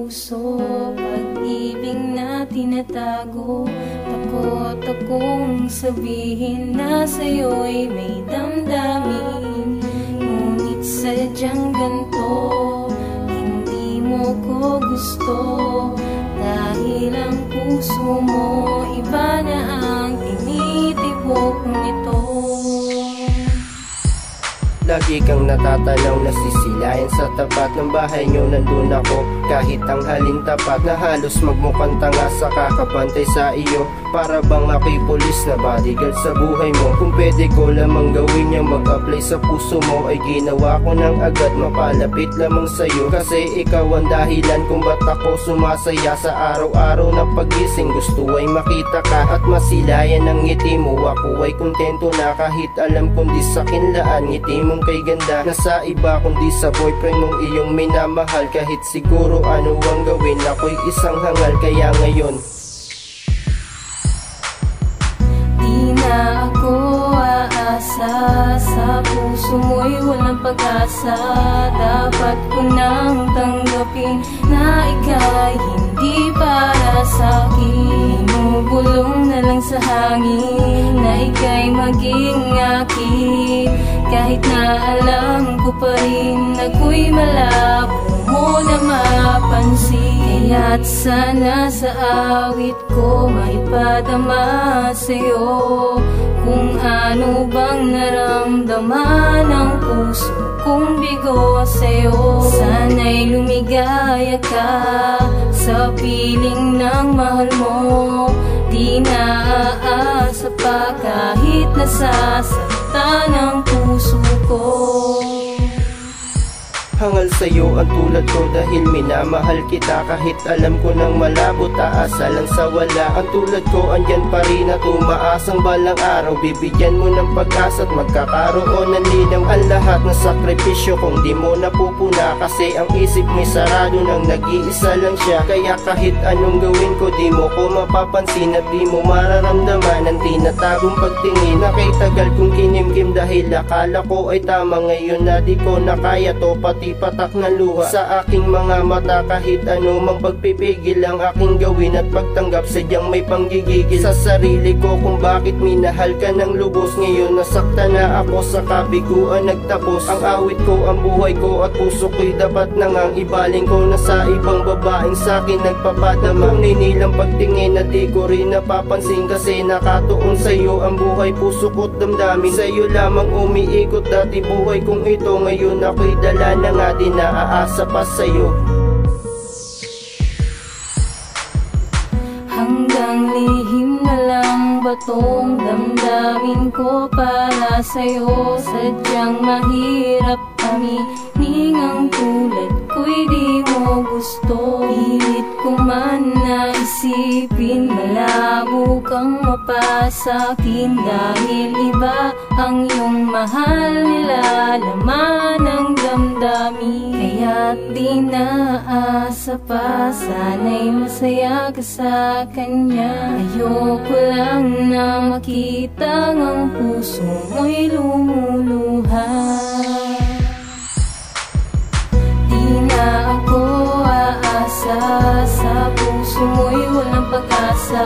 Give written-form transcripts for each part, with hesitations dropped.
puso, pag-ibig na tinatago. Takot akong sabihin na sa'yo'y may damdamin, ngunit sadyang ganito, hindi mo ko gusto. Dahil ang puso mo, iba na ang tinitibok nito. Lagi kang natatanaw, nasisilayan sa tapat ng bahay nyo, nandun ako. Kahit ang halin tapat na halos magmukhang tanga sa kakapantay sa iyo. Para bang ako'y pulis na bodyguard sa buhay mo. Kung pwede ko lamang gawin yung mag-apply sa puso mo, ay ginawa ko nang agad, mapalapit lamang sa'yo. Kasi ikaw ang dahilan kung ba't ako sumasaya sa araw-araw na pagising. Gusto ay makita ka at masilayan ang ngiti mo. Ako ay kontento na kahit alam kong di sakin laan. Ngiti mong kay ganda na sa iba kundi sa boyfriend mong iyong minamahal. Kahit siguro ano ang gawin, ako'y isang hangal. Kaya ngayon di na ako aasa, sa puso mo'y walang pag-asa. Dapat ko nang tanggapin na ika'y hindi para sa'kin. Bumubulong na lang sa hangin na ika'y maging akin. Kahit na alam ko pa rin ako'y malabo mo na mapansin. Kaya't sana sa awit ko maipadama sa'yo kung ano bang naramdaman ng puso kong bigo sa'yo. Sana'y lumigaya ka sa piling ng mahal mo. Di na aasa pa kahit nasasaktan ang puso ko. hangal sa'yo ang tulad ko dahil minamahal kita. Kahit alam ko nang malabo, taasa lang sa wala. Ang tulad ko andyan pa rin at umaasang balang araw bibigyan mo ng pag-asa at magkakaroon ng linaw. Ang lahat ng sakripisyo kung di mo napupuna, kasi ang isip mo'y sarado nang nag-iisa lang siya. Kaya kahit anong gawin ko di mo ko mapapansin at di mo mararamdaman ang tinatagong pagtingin na kay tagal kong kinimkim dahil akala ko ay tama. Ngayon na di ko na kaya to, pati patak na luha sa aking mga mata. Kahit ano mang pagpipigil ang aking gawin at pagtanggap, sadyang may panggigigil sa sarili ko kung bakit minahal ka ng lubos. Ngayon nasaktan na ako sa kabiguan nagtapos ang awit ko, ang buhay ko at puso ko'y dapat na ngang ibaling ko na sa ibang babaeng sa'kin nagpapadama. Kung ninilang pagtingin na di ko rin napapansin, kasi nakatuon sa'yo ang buhay, puso ko't damdamin. Sa'yo lamang umiikot dati buhay kong ito, ngayon ako'y dala na nga di naaasa pa sa'yo. Hanggang lihim na lang ba tong damdamin ko para sa'yo? Sadyang mahirap aminin ang tulad ko'y di mo gusto. Pilit ko man na isipin, malabo kang mapasakin dahil iba ang iyong mahal, nilalaman ng damdamin. Kaya't di naasa pa, sana'y masaya ka sa kanya. Ayoko lang na makita ang puso mo'y lumuluha. Di na ako aasa, sa puso mo'y walang pag-asa.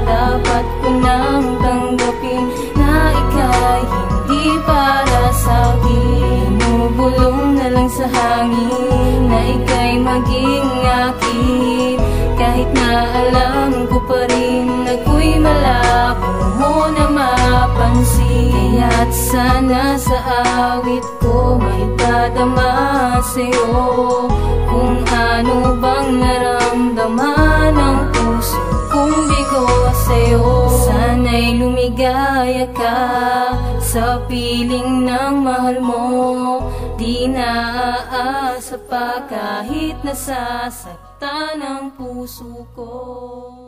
Dapat ko nang tanggapin na ika'y hindi para sa'kin. Bumubulong na lang sa hangin na ika'y maging akin. Kahit na alam ko pa rin ako'y malabo mo na mapansin. Kaya't sana sa awit ko maipadama sa'yo kung ano bang naramdaman ng puso kong bigo sa'yo. Sana'y lumigaya ka sa piling ng mahal mo. Di naaasa pa kahit nasasaktan ang puso ko.